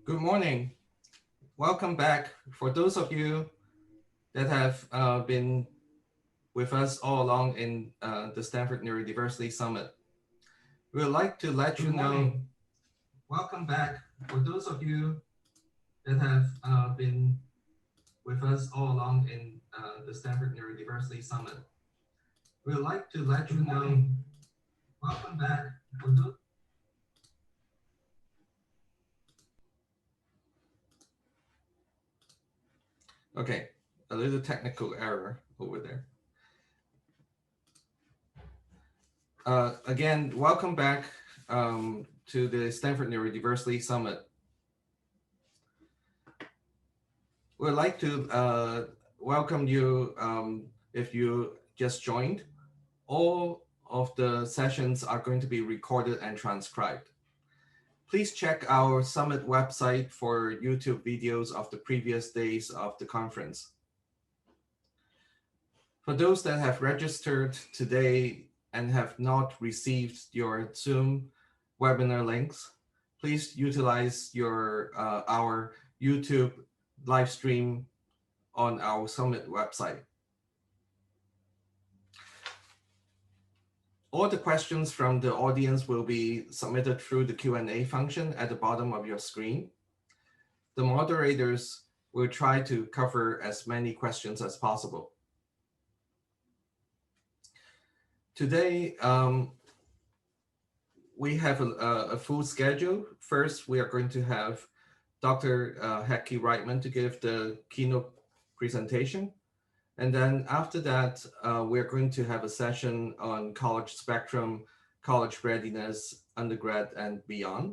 Good morning. Welcome back. For those of you that have been with us all along in the Stanford Neurodiversity Summit, we would like to let you know. Welcome back. For those of you that have been with us all along in the Stanford Neurodiversity Summit, we would like to let you know. Welcome back. For those Okay, a little technical error over there. Again, welcome back to the Stanford Neurodiversity Summit. We'd like to welcome you if you just joined. All of the sessions are going to be recorded and transcribed. Please check our summit website for YouTube videos of the previous days of the conference. For those that have registered today and have not received your Zoom webinar links, please utilize our YouTube live stream on our summit website. All the questions from the audience will be submitted through the Q&A function at the bottom of your screen. The moderators will try to cover as many questions as possible. Today, we have a full schedule. First, we are going to have Dr. Hackie Reitman to give the keynote presentation. And then after that, we're going to have a session on college spectrum, college readiness, undergrad and beyond.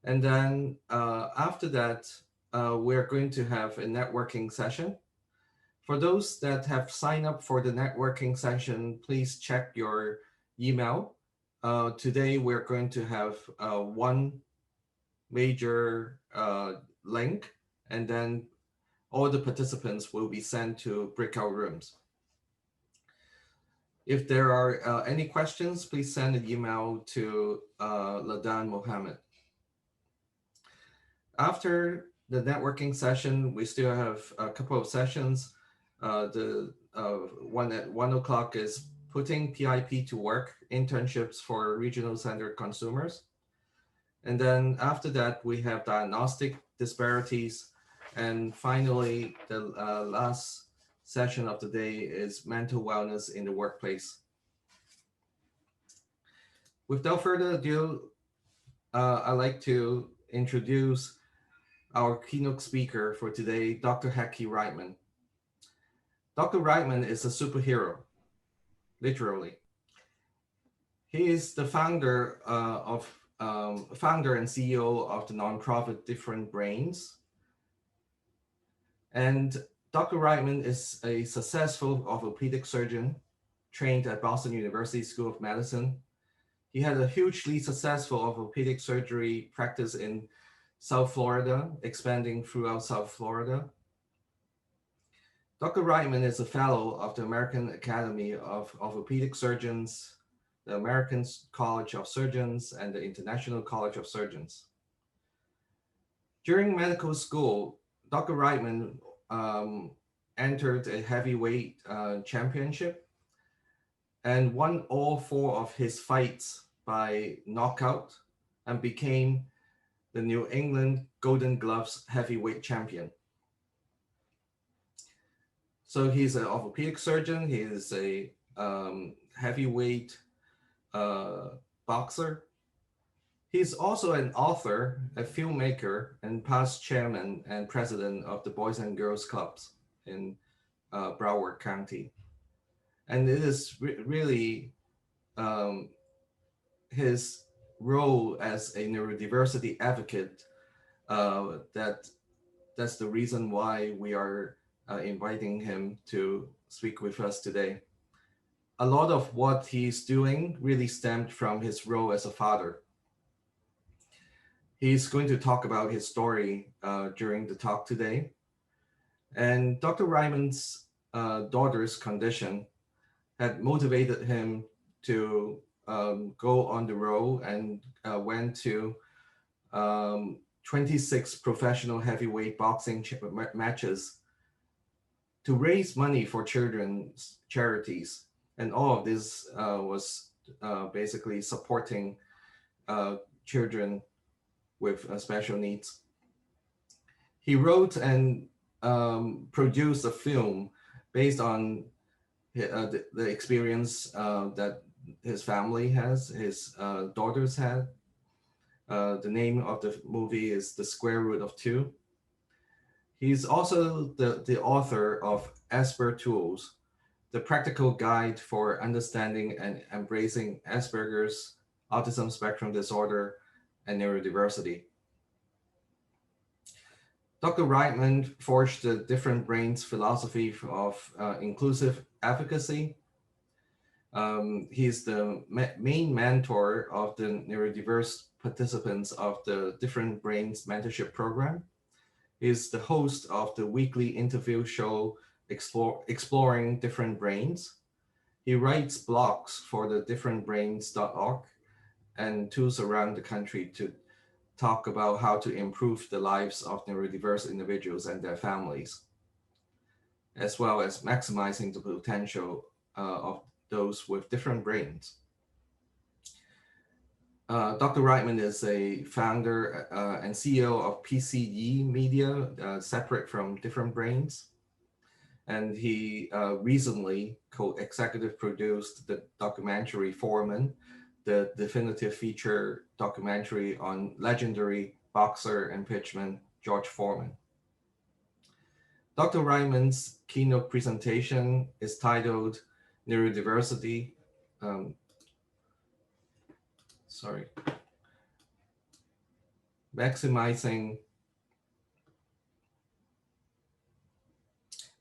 And then after that, we're going to have a networking session. For those that have signed up for the networking session, please check your email. Today, we're going to have one major link, and then all the participants will be sent to breakout rooms. If there are any questions, please send an email to Ladan Mohammed. After the networking session, we still have a couple of sessions. The one at 1 o'clock is putting PIP to work, internships for regional center consumers. And then after that, we have diagnostic disparities. And finally, the last session of the day is mental wellness in the workplace. Without further ado, I'd like to introduce our keynote speaker for today, Dr. Hackie Reitman. Dr. Reitman is a superhero, literally. He is the founder and CEO of the nonprofit Different Brains. And Dr. Reitman is a successful orthopedic surgeon trained at Boston University School of Medicine. He had a hugely successful orthopedic surgery practice in South Florida, expanding throughout South Florida. Dr. Reitman is a fellow of the American Academy of Orthopedic Surgeons, the American College of Surgeons, and the International College of Surgeons. During medical school, Dr. Reitman entered a heavyweight championship and won all 4 of his fights by knockout and became the New England Golden Gloves heavyweight champion. So he's an orthopedic surgeon. He is a heavyweight boxer. He's also an author, a filmmaker, and past chairman and president of the Boys and Girls Clubs in Broward County. And it is really his role as a neurodiversity advocate that's the reason why we are inviting him to speak with us today. A lot of what he's doing really stemmed from his role as a father. He's going to talk about his story during the talk today. And Dr. Reitman's daughter's condition had motivated him to go on the road and went to 26 professional heavyweight boxing matches to raise money for children's charities. And all of this was basically supporting children with special needs. He wrote and produced a film based on the experience that his family has, his daughters had. The name of the movie is The Square Root of Two. He's also the author of Asper Tools, the practical guide for understanding and embracing Asperger's, autism spectrum disorder, and neurodiversity. Dr. Reitman forged the different brains philosophy of inclusive advocacy. He's the main mentor of the neurodiverse participants of the Different Brains Mentorship Program. He's the host of the weekly interview show Exploring Different Brains. He writes blogs for the differentbrains.org and tours around the country to talk about how to improve the lives of neurodiverse individuals and their families, as well as maximizing the potential of those with different brains. Dr. Reitman is a founder and CEO of PCE Media, separate from Different Brains. And he recently co-executive produced the documentary Foreman, the definitive feature documentary on legendary boxer and pitchman George Foreman. Dr. Reitman's keynote presentation is titled Neurodiversity. Maximizing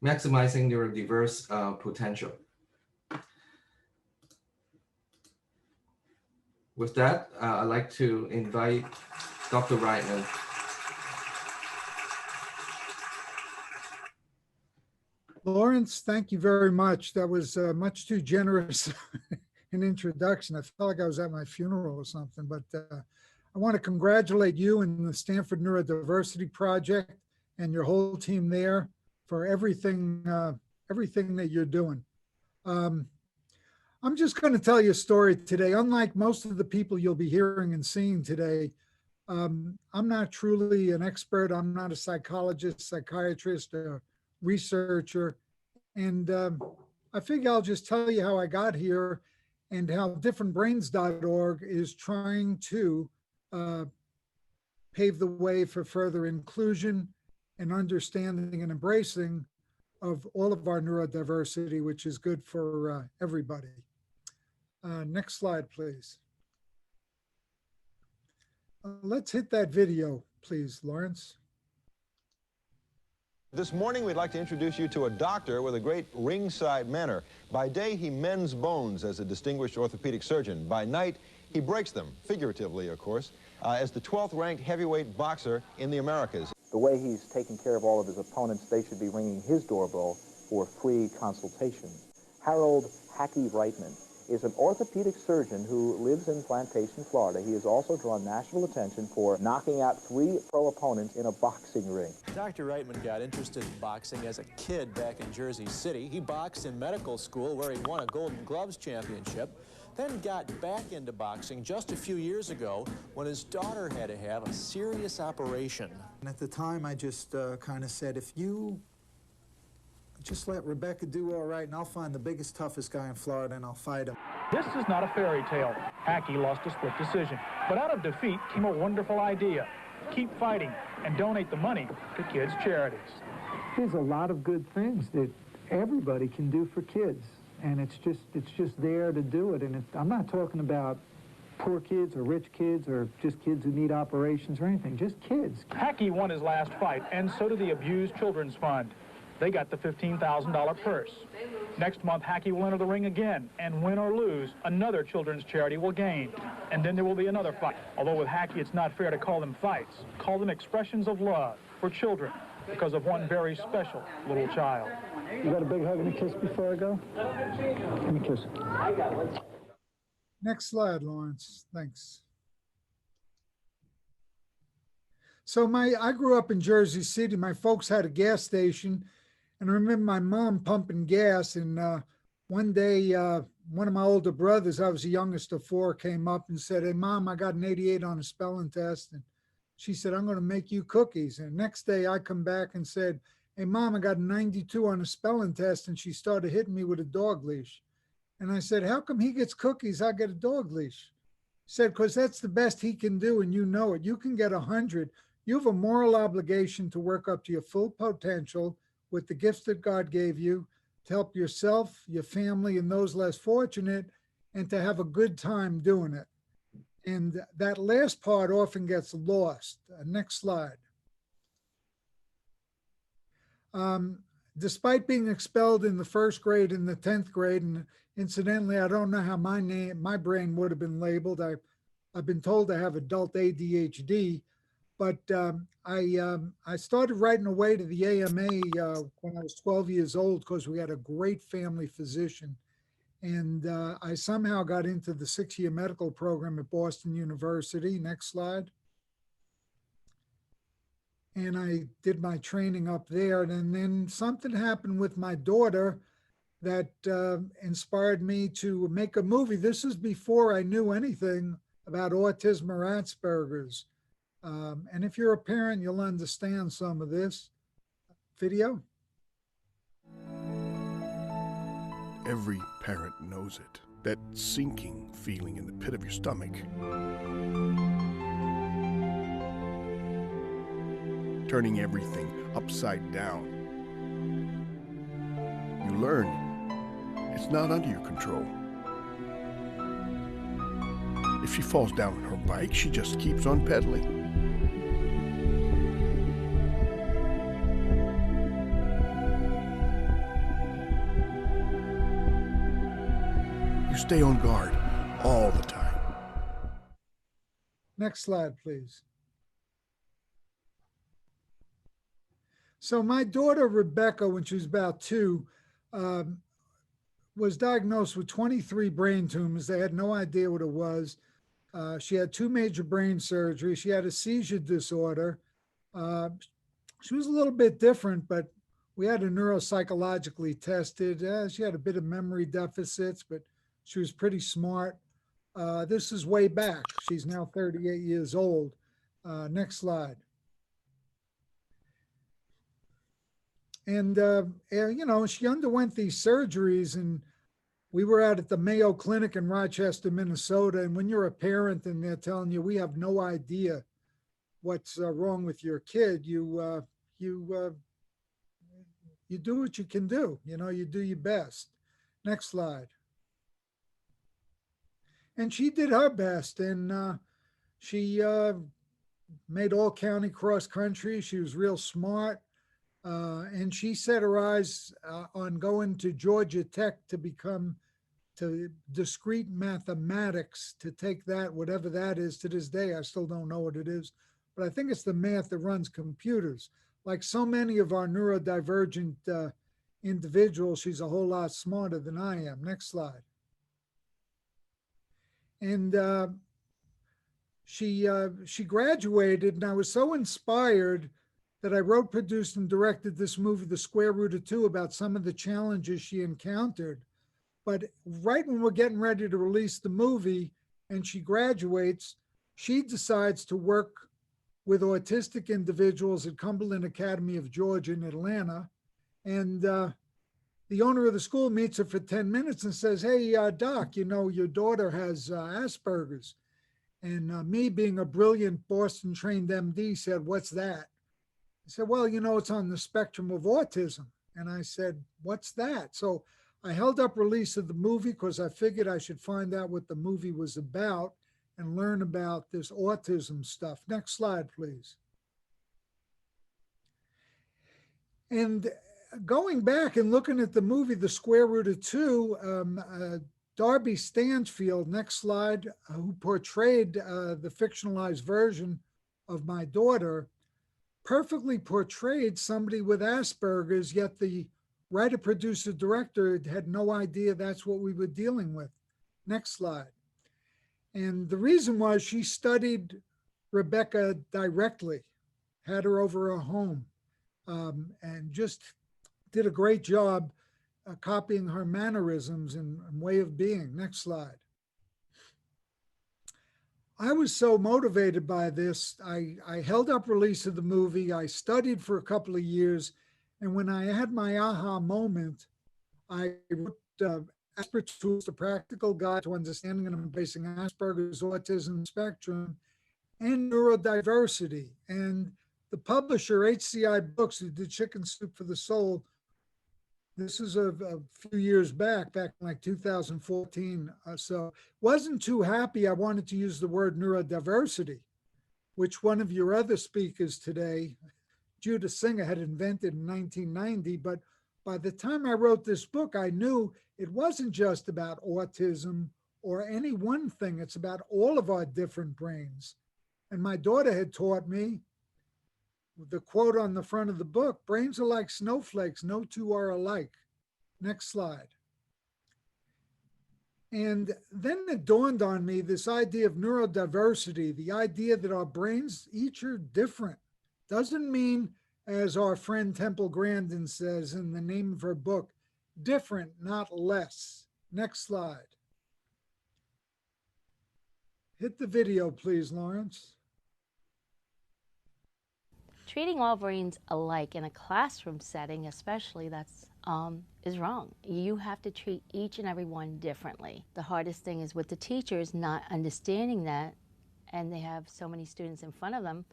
neurodiverse potential. With that, I'd like to invite Dr. Reitman. Lawrence, thank you very much. That was much too generous an introduction. I felt like I was at my funeral or something, but I want to congratulate you and the Stanford Neurodiversity Project and your whole team there for everything that you're doing. I'm just going to tell you a story today. Unlike most of the people you'll be hearing and seeing today, I'm not truly an expert. I'm not a psychologist, psychiatrist, or researcher. And I figure I'll just tell you how I got here and how differentbrains.org is trying to pave the way for further inclusion and understanding and embracing of all of our neurodiversity, which is good for everybody. Next slide, please. Let's hit that video, please, Lawrence. This morning, we'd like to introduce you to a doctor with a great ringside manner. By day, he mends bones as a distinguished orthopedic surgeon. By night, he breaks them, figuratively, of course, as the 12th ranked heavyweight boxer in the Americas. The way he's taking care of all of his opponents, they should be ringing his doorbell for free consultation. Harold Hackie Reitman is an orthopedic surgeon who lives in Plantation, Florida. He has also drawn national attention for knocking out 3 pro opponents in a boxing ring. Dr. Reitman got interested in boxing as a kid back in Jersey City. He boxed in medical school where he won a Golden Gloves championship, then got back into boxing just a few years ago when his daughter had to have a serious operation. And at the time, I just kind of said, if you just let Rebecca do all right, and I'll find the biggest, toughest guy in Florida, and I'll fight him. This is not a fairy tale. Hackie lost a split decision. But out of defeat came a wonderful idea. Keep fighting and donate the money to kids' charities. There's a lot of good things that everybody can do for kids. And it's just there to do it. And I'm not talking about poor kids or rich kids or just kids who need operations or anything, just kids. Hackie won his last fight, and so did the Abused Children's Fund. They got the $15,000 purse. Next month, Hackie will enter the ring again, and win or lose, another children's charity will gain. And then there will be another fight. Although with Hackie, it's not fair to call them fights. Call them expressions of love for children because of one very special little child. You got a big hug and a kiss before I go? Give me a kiss. Next slide, Lawrence. Thanks. So I grew up in Jersey City. My folks had a gas station, and I remember my mom pumping gas. And one day, one of my older brothers, I was the youngest of four, came up and said, "Hey, Mom, I got an 88 on a spelling test." And she said, "I'm going to make you cookies." And next day I come back and said, "Hey, Mom, I got a 92 on a spelling test." And she started hitting me with a dog leash. And I said, "How come he gets cookies? I get a dog leash?" She said, "Because that's the best he can do, and you know it. You can get 100. You have a moral obligation to work up to your full potential with the gifts that God gave you to help yourself, your family, and those less fortunate, and to have a good time doing it." And that last part often gets lost. Next slide. Despite being expelled in the first grade and the 10th grade, and incidentally, I don't know how my brain would have been labeled. I've been told I have adult ADHD, but I started writing away to the AMA when I was 12 years old because we had a great family physician. And I somehow got into the 6-year medical program at Boston University. Next slide. And I did my training up there. And then something happened with my daughter that inspired me to make a movie. This is before I knew anything about autism or Asperger's. And if you're a parent, you'll understand some of this. Video. Every parent knows it, that sinking feeling in the pit of your stomach. Turning everything upside down. You learn it's not under your control. If she falls down on her bike, she just keeps on pedaling. You stay on guard all the time. Next slide, please. So my daughter, Rebecca, when she was about 2, was diagnosed with 23 brain tumors. They had no idea what it was. She had 2 major brain surgeries. She had a seizure disorder. She was a little bit different, but we had her neuropsychologically tested. She had a bit of memory deficits, but she was pretty smart. This is way back. She's now 38 years old. Next slide. And, you know, she underwent these surgeries, and we were out at the Mayo Clinic in Rochester, Minnesota. And when you're a parent and they're telling you, we have no idea what's wrong with your kid, you do what you can do. You know, you do your best. Next slide. And she did her best, and she made all county cross country. She was real smart. And she set her eyes on going to Georgia Tech to discrete mathematics, to take that, whatever that is. To this day, I still don't know what it is, but I think it's the math that runs computers. Like so many of our neurodivergent individuals, she's a whole lot smarter than I am. Next slide. And she graduated, and I was so inspired that I wrote, produced, and directed this movie, The Square Root of 2, about some of the challenges she encountered. But right when we're getting ready to release the movie and she graduates, she decides to work with autistic individuals at Cumberland Academy of Georgia in Atlanta. And the owner of the school meets her for 10 minutes and says, "Hey, Doc, you know, your daughter has Asperger's." And me, being a brilliant Boston-trained MD, said, "What's that?" I said, "Well, you know, it's on the spectrum of autism." And I said, "What's that?" So I held up release of the movie because I figured I should find out what the movie was about and learn about this autism stuff. Next slide, please. And going back and looking at the movie, The Square Root of 2, Darby Stanfield, next slide, who portrayed the fictionalized version of my daughter, perfectly portrayed somebody with Asperger's, yet the writer, producer, director had no idea that's what we were dealing with. Next slide. And the reason was she studied Rebecca directly. had her over her home, and just did a great job copying her mannerisms and way of being. Next slide. I was so motivated by this. I held up release of the movie. I studied for a couple of years. And when I had my aha moment, I wrote Asperger's Tools, the Practical Guide to Understanding and Embracing Asperger's Autism Spectrum and Neurodiversity. And the publisher, HCI Books, who did Chicken Soup for the Soul, this is a few years back in like 2014. So wasn't too happy. I wanted to use the word neurodiversity, which one of your other speakers today, Judah Singer, had invented in 1990. But by the time I wrote this book, I knew it wasn't just about autism or any one thing. It's about all of our different brains. And my daughter had taught me the quote on the front of the book, brains are like snowflakes, no two are alike. Next slide. And then it dawned on me, this idea of neurodiversity, the idea that our brains each are different. Doesn't mean, as our friend Temple Grandin says in the name of her book, different, not less. Next slide. Hit the video, please, Lawrence. Treating all brains alike in a classroom setting, especially, is wrong. You have to treat each and every one differently. The hardest thing is with the teachers not understanding that, and they have so many students in front of them,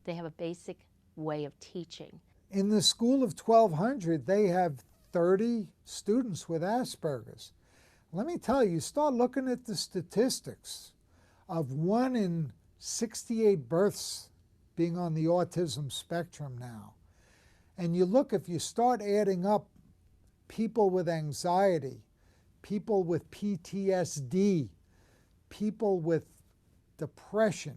they have a basic way of teaching. In the school of 1,200, they have 30 students with Asperger's. Let me tell you, start looking at the statistics of 1 in 68 births being on the autism spectrum now. And you look, if you start adding up people with anxiety, people with PTSD, people with depression,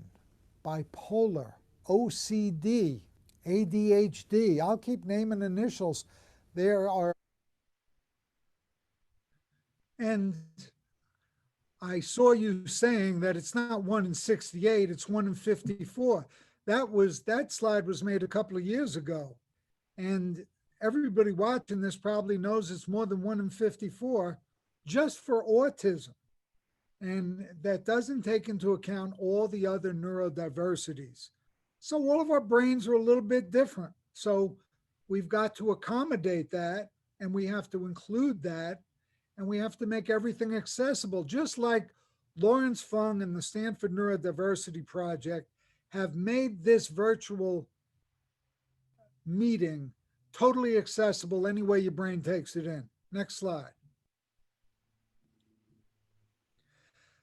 bipolar, OCD, ADHD, I'll keep naming initials, there are. And I saw you saying that it's not 1 in 68, it's 1 in 54. That slide was made a couple of years ago. And everybody watching this probably knows it's more than 1 in 54 just for autism. And that doesn't take into account all the other neurodiversities. So all of our brains are a little bit different. So we've got to accommodate that, and we have to include that, and we have to make everything accessible, just like Lawrence Fung and the Stanford Neurodiversity Project have made this virtual meeting totally accessible any way your brain takes it in. Next slide.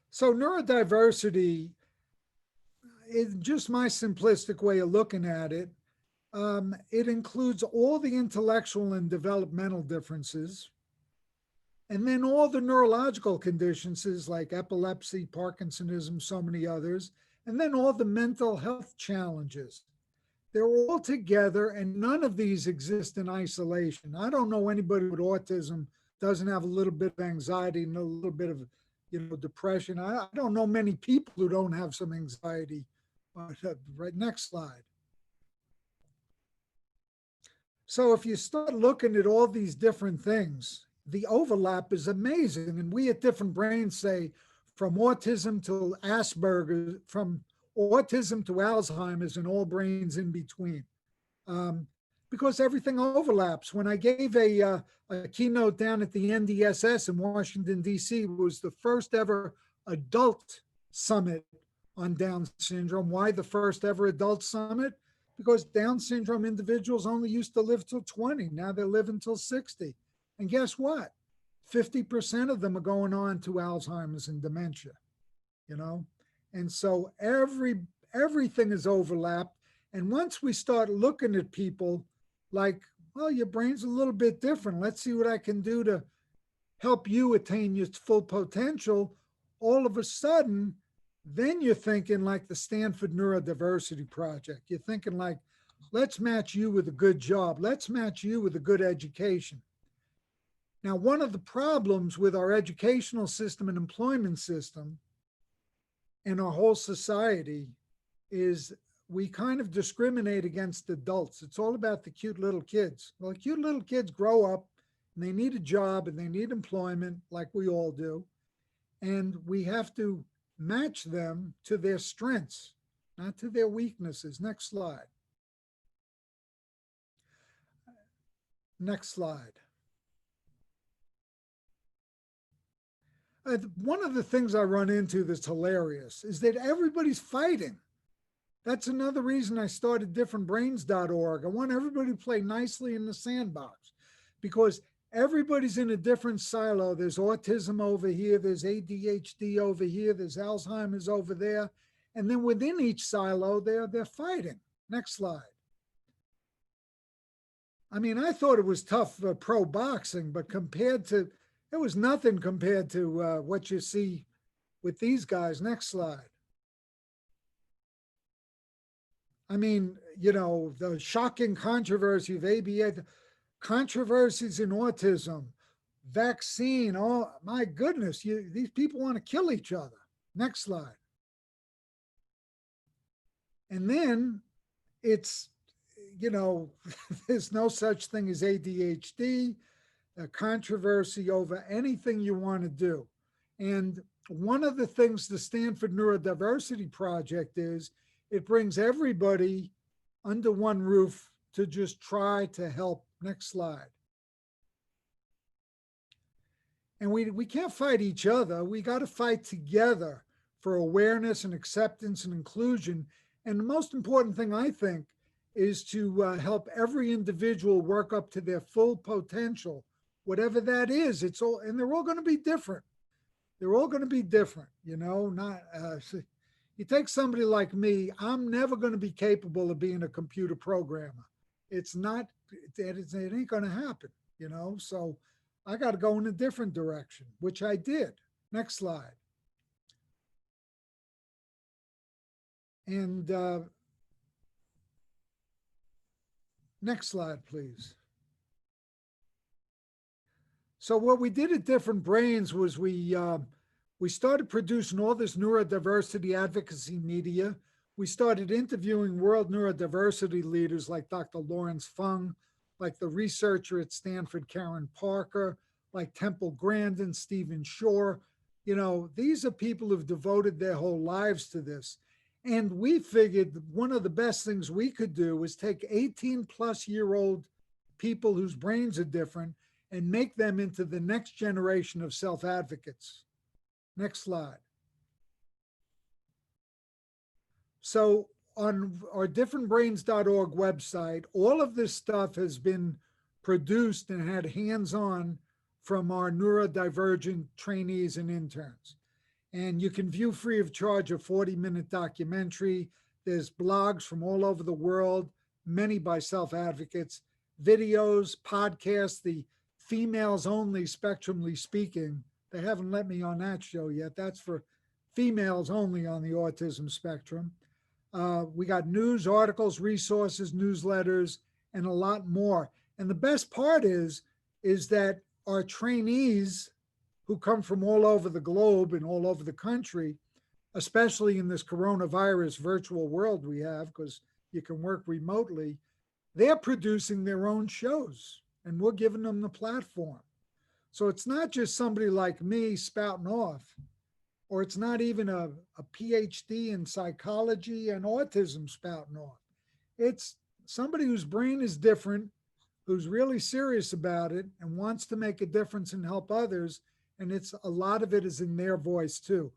So neurodiversity is just my simplistic way of looking at it. It includes all the intellectual and developmental differences, and then all the neurological conditions like epilepsy, Parkinsonism, so many others, and then all the mental health challenges. They're all together, and none of these exist in isolation. I don't know anybody with autism doesn't have a little bit of anxiety and a little bit of, depression. I don't know many people who don't have some anxiety. Right, next slide. So if you start looking at all these different things, the overlap is amazing. And we at Different Brains say, from autism to Asperger's, from autism to Alzheimer's, and all brains in between, because everything overlaps. When I gave a keynote down at the NDSS in Washington, D.C., it was the first ever adult summit on Down syndrome. Why the first ever adult summit? Because Down syndrome individuals only used to live till 20. Now they live until 60. And guess what? 50% of them are going on to Alzheimer's and dementia, And so everything is overlapped. And once we start looking at people like, well, your brain's a little bit different. Let's see what I can do to help you attain your full potential. All of a sudden, then you're thinking like the Stanford Neurodiversity Project. You're thinking like, let's match you with a good job. Let's match you with a good education. Now, one of the problems with our educational system and employment system and our whole society is we kind of discriminate against adults. It's all about the cute little kids. Well, cute little kids grow up and they need a job and they need employment like we all do. And we have to match them to their strengths, not to their weaknesses. Next slide. Next slide. One of the things I run into that's hilarious is that everybody's fighting. That's another reason I started differentbrains.org. I want everybody to play nicely in the sandbox because everybody's in a different silo. There's autism over here, there's ADHD over here, there's Alzheimer's over there. And then within each silo, they're fighting. Next slide. I mean, I thought it was tough for pro boxing, but it was nothing compared to what you see with these guys. Next slide. I mean, you know, the shocking controversy of ABA, controversies in autism, vaccine, oh my goodness, these people want to kill each other. Next slide. And then it's, you know, there's no such thing as ADHD, a controversy over anything you want to do. And one of the things the Stanford Neurodiversity Project is, it brings everybody under one roof to just try to help. Next slide. And we can't fight each other. We got to fight together for awareness and acceptance and inclusion. And the most important thing, I think, is to help every individual work up to their full potential, whatever that is. It's all, and they're all going to be different. They're all going to be different, you know, not, you take somebody like me, I'm never going to be capable of being a computer programmer. It's not, it ain't going to happen, you know? So I got to go in a different direction, which I did. Next slide. And next slide, please. So what we did at Different Brains was we started producing all this neurodiversity advocacy media. We started interviewing world neurodiversity leaders like Dr. Lawrence Fung, like the researcher at Stanford, Karen Parker, like Temple Grandin, Stephen Shore. You know, these are people who've devoted their whole lives to this. And we figured one of the best things we could do was take 18-plus-year-old people whose brains are different and make them into the next generation of self-advocates. Next slide. So on our differentbrains.org website, all of this stuff has been produced and had hands-on from our neurodivergent trainees and interns. And you can view free of charge a 40-minute documentary. There's blogs from all over the world, many by self-advocates, videos, podcasts, the females only Spectrumly Speaking. They haven't let me on that show yet. That's for females only on the autism spectrum. We got news, articles, resources, newsletters, and a lot more. And the best part is that our trainees who come from all over the globe and all over the country, especially in this coronavirus virtual world we have, because you can work remotely, they're producing their own shows and we're giving them the platform. So it's not just somebody like me spouting off, or it's not even a PhD in psychology and autism spouting off. It's somebody whose brain is different, who's really serious about it and wants to make a difference and help others. And it's a lot of it is in their voice too.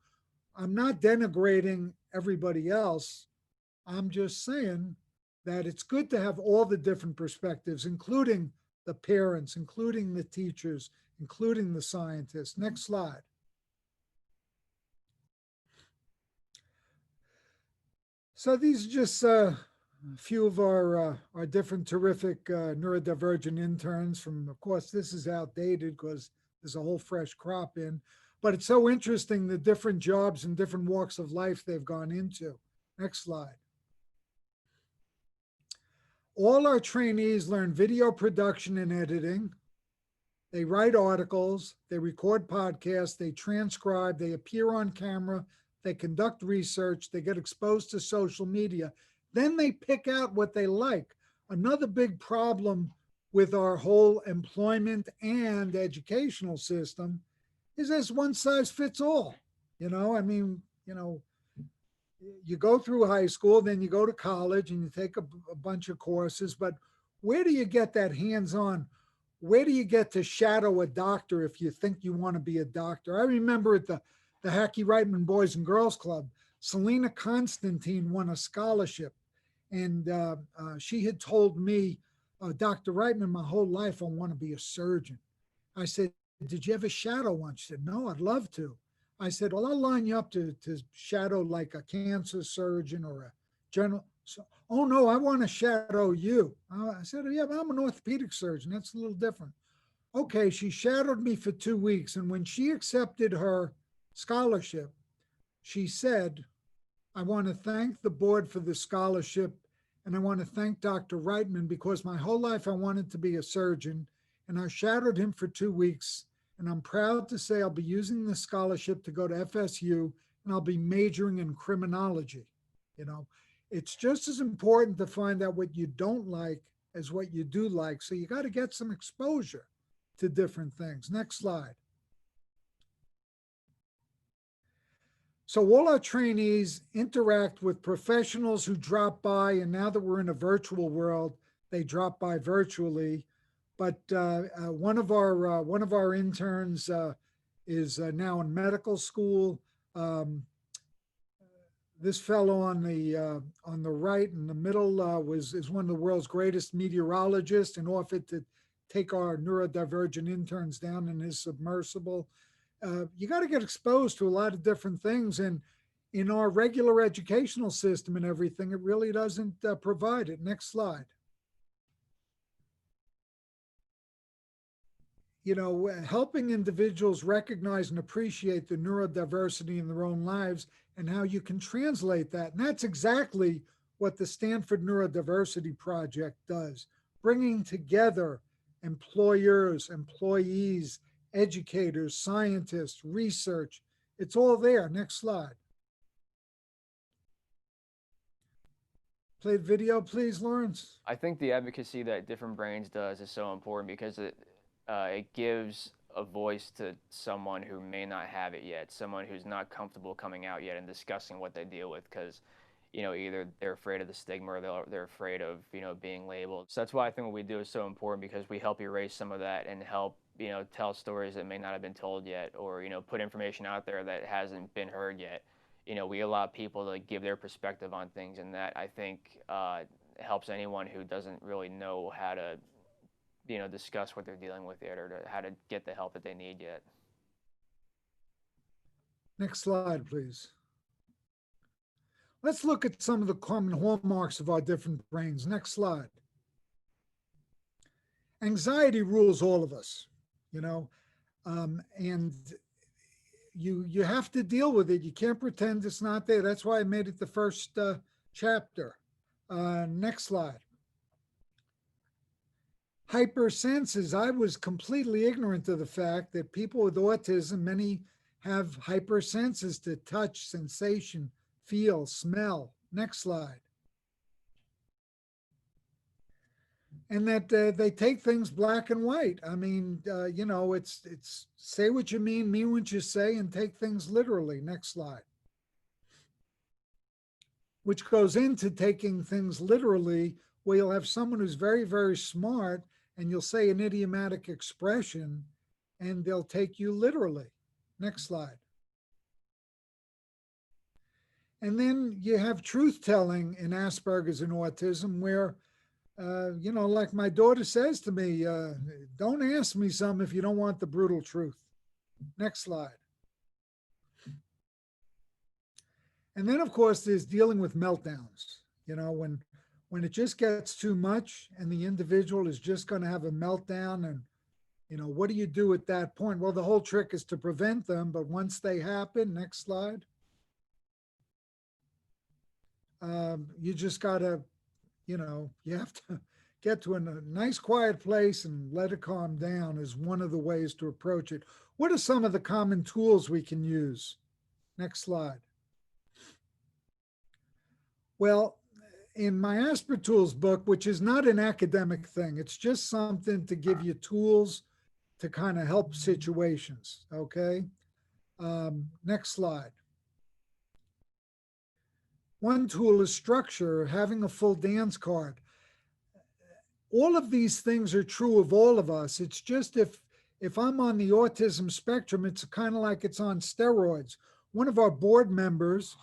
I'm not denigrating everybody else. I'm just saying that it's good to have all the different perspectives, including the parents, including the teachers, including the scientists. Next slide. So these are just a few of our different terrific neurodivergent interns from, of course, this is outdated because there's a whole fresh crop in, but it's so interesting the different jobs and different walks of life they've gone into. Next slide. All our trainees learn video production and editing. They write articles, they record podcasts, they transcribe, they appear on camera, they conduct research, they get exposed to social media. Then they pick out what they like. Another big problem with our whole employment and educational system is this one size fits all. I mean, you go through high school, then you go to college and you take a bunch of courses, but where do you get that hands-on? Where do you get to shadow a doctor if you think you want to be a doctor? I remember at the Hackie Reitman Boys and Girls Club, Selena Constantine won a scholarship, and she had told me, Dr. Reitman, my whole life I want to be a surgeon. I said, did you ever shadow one? She said, no, I'd love to. I said, well, I'll line you up to shadow like a cancer surgeon or a general. So, oh, no, I want to shadow you. I said, yeah, but I'm an orthopedic surgeon. That's a little different. Okay, she shadowed me for 2 weeks. And when she accepted her scholarship, she said, I want to thank the board for the scholarship. And I want to thank Dr. Reitman because my whole life I wanted to be a surgeon. And I shadowed him for 2 weeks. And I'm proud to say I'll be using the scholarship to go to FSU and I'll be majoring in criminology. It's just as important to find out what you don't like as what you do like. So you got to get some exposure to different things. Next slide. So all our trainees interact with professionals who drop by, and now that we're in a virtual world, they drop by virtually. But one of our interns is now in medical school. This fellow on the right in the middle is one of the world's greatest meteorologists and offered to take our neurodivergent interns down in his submersible. You got to get exposed to a lot of different things, and in our regular educational system and everything, it really doesn't provide it. Next slide. Helping individuals recognize and appreciate the neurodiversity in their own lives and how you can translate that. And that's exactly what the Stanford Neurodiversity Project does, bringing together employers, employees, educators, scientists, research. It's all there. Next slide. Play the video, please, Lawrence. I think the advocacy that Different Brains does is so important because it gives a voice to someone who may not have it yet, someone who's not comfortable coming out yet and discussing what they deal with because, either they're afraid of the stigma or they're afraid of, being labeled. So that's why I think what we do is so important because we help erase some of that and help, tell stories that may not have been told yet or, put information out there that hasn't been heard yet. We allow people to give their perspective on things, and that I think helps anyone who doesn't really know how to discuss what they're dealing with yet or how to get the help that they need yet. Next slide, please. Let's look at some of the common hallmarks of our different brains. Next slide. Anxiety rules all of us, and you have to deal with it. You can't pretend it's not there. That's why I made it the first chapter. Next slide. Hypersenses. I was completely ignorant of the fact that people with autism, many have hypersenses to touch, sensation, feel, smell. Next slide. And that they take things black and white. I mean, it's say what you mean what you say, and take things literally. Next slide. Which goes into taking things literally, where you'll have someone who's very, very smart, and you'll say an idiomatic expression, and they'll take you literally. Next slide. And then you have truth-telling in Asperger's and autism, where, like my daughter says to me, don't ask me something if you don't want the brutal truth. Next slide. And then, of course, there's dealing with meltdowns. When it just gets too much and the individual is just going to have a meltdown, and, what do you do at that point? Well, the whole trick is to prevent them, but once they happen, next slide, you just got to, you have to get to a nice quiet place and let it calm down is one of the ways to approach it. What are some of the common tools we can use? Next slide. Well, in my Aspertools book, which is not an academic thing, it's just something to give you tools to kind of help situations, okay? Next slide. One tool is structure, having a full dance card. All of these things are true of all of us. It's just if I'm on the autism spectrum, it's kind of like it's on steroids. One of our board members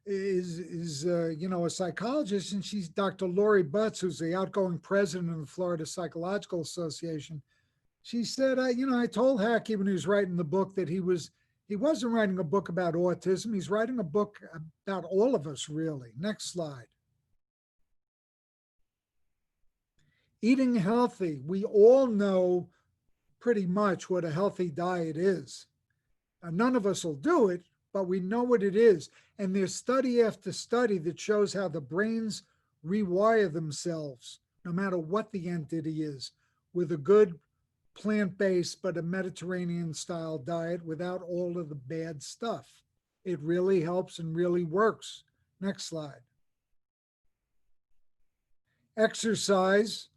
is you know, a psychologist, and she's Dr. Lori Butts, who's the outgoing president of the Florida Psychological Association. She said, you know, I told Hackie when he was writing the book that he wasn't writing a book about autism. He's writing a book about all of us, really. Next slide. Eating healthy. We all know pretty much what a healthy diet is. None of us will do it, but we know what it is. And there's study after study that shows how the brains rewire themselves, no matter what the entity is, with a good plant-based but a Mediterranean-style diet without all of the bad stuff. It really helps and really works. Next slide. Exercise.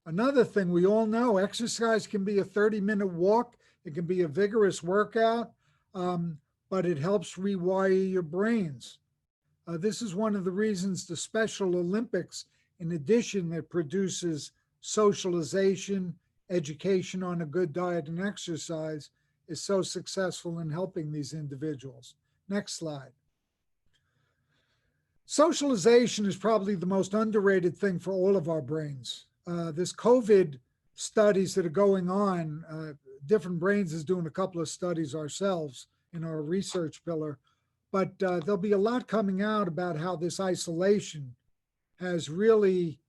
Another thing we all know, exercise can be a 30-minute walk. It can be a vigorous workout, but it helps rewire your brains. This is one of the reasons the Special Olympics, in addition, that produces socialization, education on a good diet and exercise, is so successful in helping these individuals. Next slide. Socialization is probably the most underrated thing for all of our brains. This COVID studies that are going on, Different Brains is doing a couple of studies ourselves in our research pillar, but there'll be a lot coming out about how this isolation has really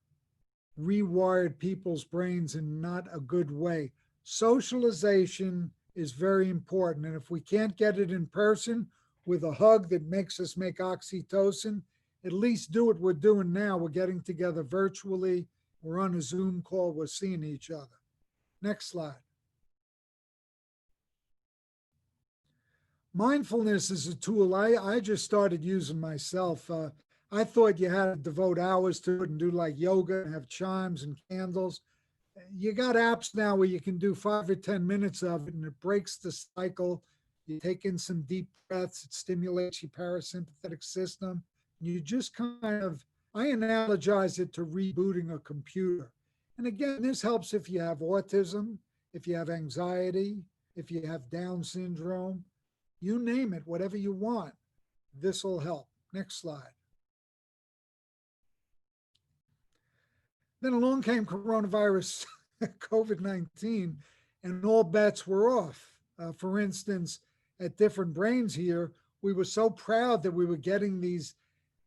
rewired people's brains in not a good way. Socialization is very important, and if we can't get it in person with a hug that makes us make oxytocin, at least do what we're doing now. We're getting together virtually. We're on a Zoom call. We're seeing each other. Next slide. Mindfulness is a tool I just started using myself. I thought you had to devote hours to it and do like yoga and have chimes and candles. You got apps now where you can do 5 or 10 minutes of it and it breaks the cycle. You take in some deep breaths. It stimulates your parasympathetic system. You just kind of, I analogize it to rebooting a computer. And again, this helps if you have autism, if you have anxiety, if you have Down syndrome, you name it, whatever you want, this will help. Next slide. Then along came coronavirus, COVID-19, and all bets were off. For instance, at Different Brains here, we were so proud that we were getting these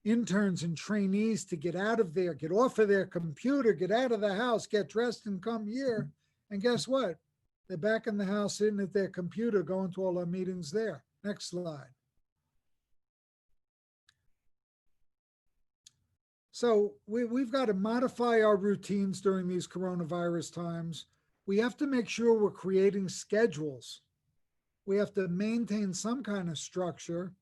interns and trainees to get out of there, get off of their computer, get out of the house, get dressed and come here. And guess what? They're back in the house sitting at their computer going to all our meetings there. Next slide. So we've got to modify our routines during these coronavirus times. We have to make sure we're creating schedules. We have to maintain some kind of structure,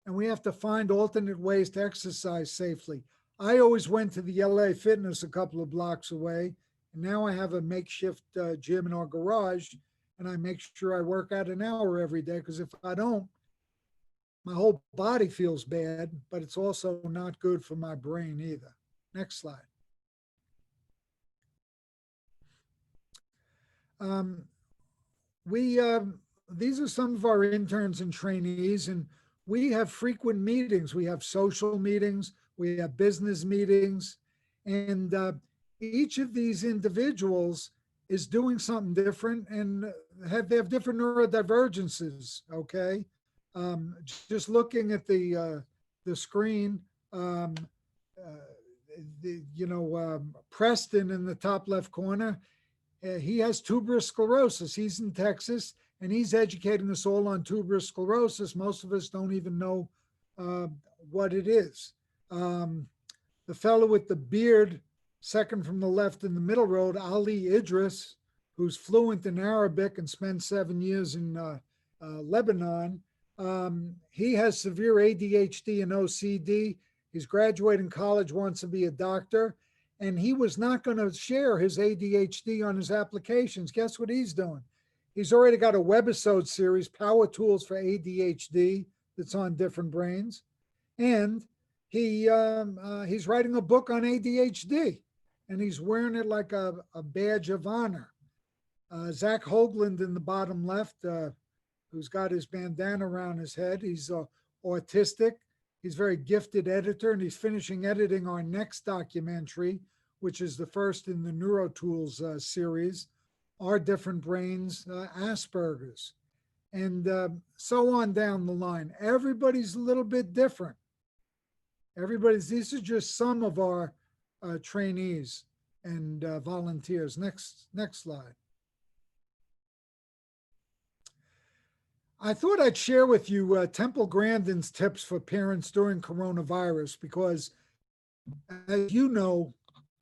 and we have to find alternate ways to exercise safely. I always went to the LA Fitness a couple of blocks away, and now I have a makeshift gym in our garage, and I make sure I work out an hour every day, because if I don't, my whole body feels bad, but it's also not good for my brain either. Next slide. These are some of our interns and trainees, and we have frequent meetings. We have social meetings, we have business meetings, and each of these individuals is doing something different, and they have different neurodivergences, okay? Just looking at the screen, Preston in the top left corner, he has tuberous sclerosis. He's in Texas, and he's educating us all on tuberous sclerosis. Most of us don't even know what it is. The fellow with the beard, second from the left in the middle row, Ali Idris, who's fluent in Arabic and spent 7 years in Lebanon. He has severe ADHD and OCD. He's graduating college, wants to be a doctor, and he was not going to share his ADHD on his applications. Guess what he's doing? He's already got a webisode series, Power Tools for ADHD, that's on Different Brains. And he's writing a book on ADHD, and he's wearing it like a badge of honor. Zach Hoagland in the bottom left, who's got his bandana around his head. He's autistic. He's a very gifted editor, and he's finishing editing our next documentary, which is the first in the NeuroTools series, Our Different Brains, Asperger's, and so on down the line. Everybody's a little bit different. These are just some of our trainees and volunteers. Next slide. I thought I'd share with you Temple Grandin's tips for parents during coronavirus, because as you know,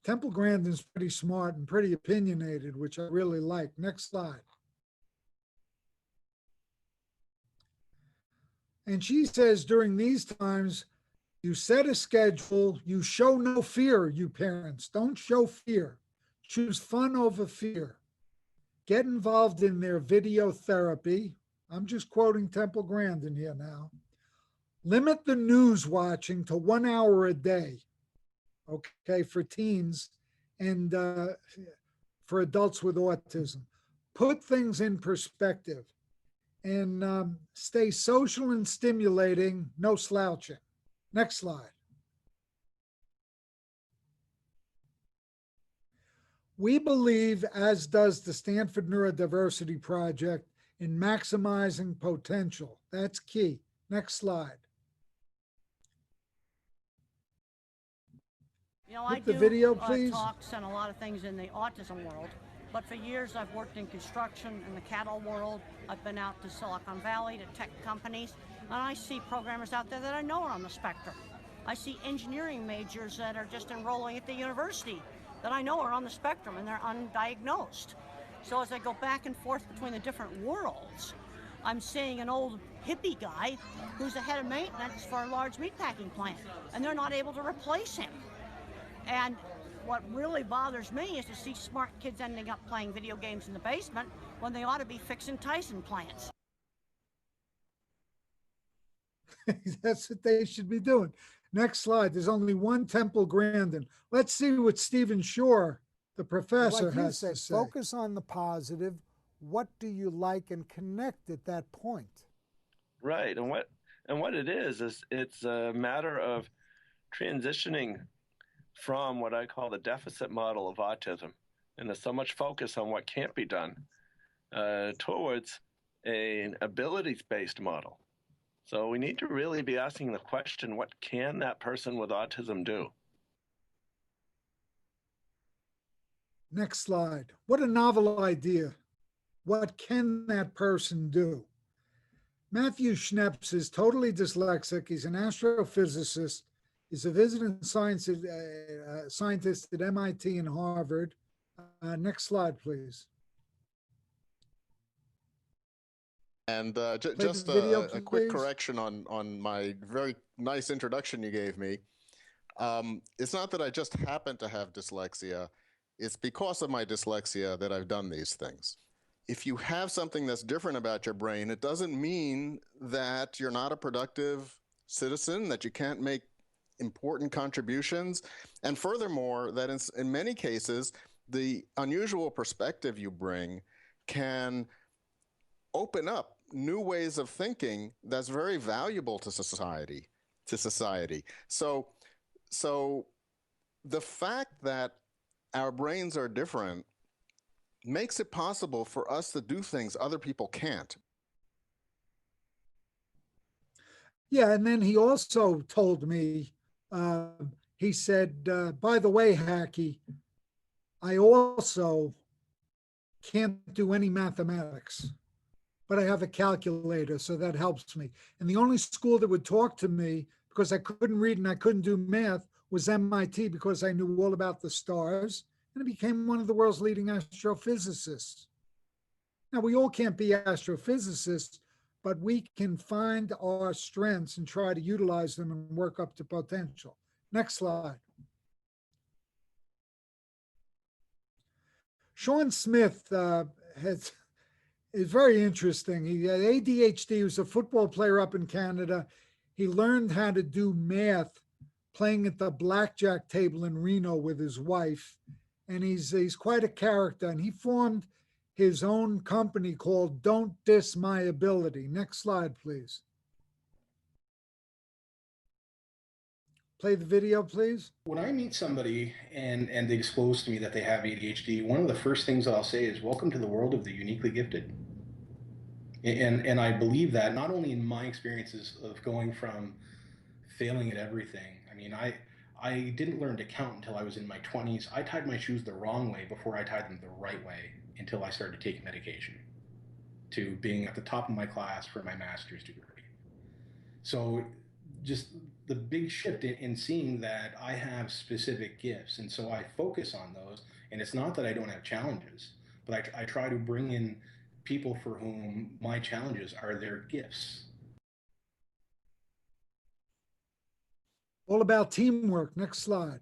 Temple Grandin's pretty smart and pretty opinionated, which I really like. Next slide. And she says, during these times, you set a schedule, you show no fear, you parents. Don't show fear. Choose fun over fear. Get involved in their video therapy. I'm just quoting Temple Grandin here now. Limit the news watching to 1 hour a day, okay, for teens and for adults with autism. Put things in perspective and stay social and stimulating, no slouching. Next slide. We believe, as does the Stanford Neurodiversity Project, in maximizing potential. That's key. Next slide. You know, I Hit the do video, please. Talks and a lot of things in the autism world, but for years I've worked in construction, in the cattle world. I've been out to Silicon Valley, to tech companies, and I see programmers out there that I know are on the spectrum. I see engineering majors that are just enrolling at the university that I know are on the spectrum and they're undiagnosed. So as I go back and forth between the different worlds, I'm seeing an old hippie guy who's the head of maintenance for a large meatpacking plant, and they're not able to replace him. And what really bothers me is to see smart kids ending up playing video games in the basement when they ought to be fixing Tyson plants. That's what they should be doing. Next slide. There's only one Temple Grandin. Let's see what Stephen Shore, the professor, like you has said, to say. focus on the positive. What do you like, and connect at that point. Right, and what it is it's a matter of transitioning from what I call the deficit model of autism, and there's so much focus on what can't be done, towards an abilities-based model. So we need to really be asking the question, what can that person with autism do? Next slide. What a novel idea. What can that person do? Matthew SCHNEPS is totally dyslexic. He's an astrophysicist. He's a visiting scientist at MIT and Harvard. Next slide, please. And just a quick correction on my very nice introduction you gave me. It's not that I just happen to have dyslexia. It's because of my dyslexia that I've done these things. If you have something that's different about your brain, it doesn't mean that you're not a productive citizen, that you can't make important contributions. And furthermore, that in many cases, the unusual perspective you bring can open up new ways of thinking that's very valuable to society. So the fact that our brains are different makes it possible for us to do things other people can't. Yeah, and then he also told me, he said, by the way, Hackie, I also can't do any mathematics, but I have a calculator, so that helps me. And the only school that would talk to me, because I couldn't read and I couldn't do math, was MIT, because I knew all about the stars, and I became one of the world's leading astrophysicists. Now, we all can't be astrophysicists, but we can find our strengths and try to utilize them and work up to potential. Next slide. Sean Smith is very interesting. He had ADHD. He was a football player up in Canada. He learned how to do math playing at the blackjack table in Reno with his wife. And he's quite a character. And he formed his own company called Don't Diss My Ability. Next slide, please. Play the video, please. When I meet somebody and they disclose to me that they have ADHD, one of the first things that I'll say is, welcome to the world of the uniquely gifted. And I believe that not only in my experiences of going from failing at everything. I mean, I didn't learn to count until I was in my 20s. I tied my shoes the wrong way before I tied them the right way until I started taking medication, to being at the top of my class for my master's degree. So just the big shift in seeing that I have specific gifts, and so I focus on those. And it's not that I don't have challenges, but I try to bring in people for whom my challenges are their gifts. All about teamwork. Next slide.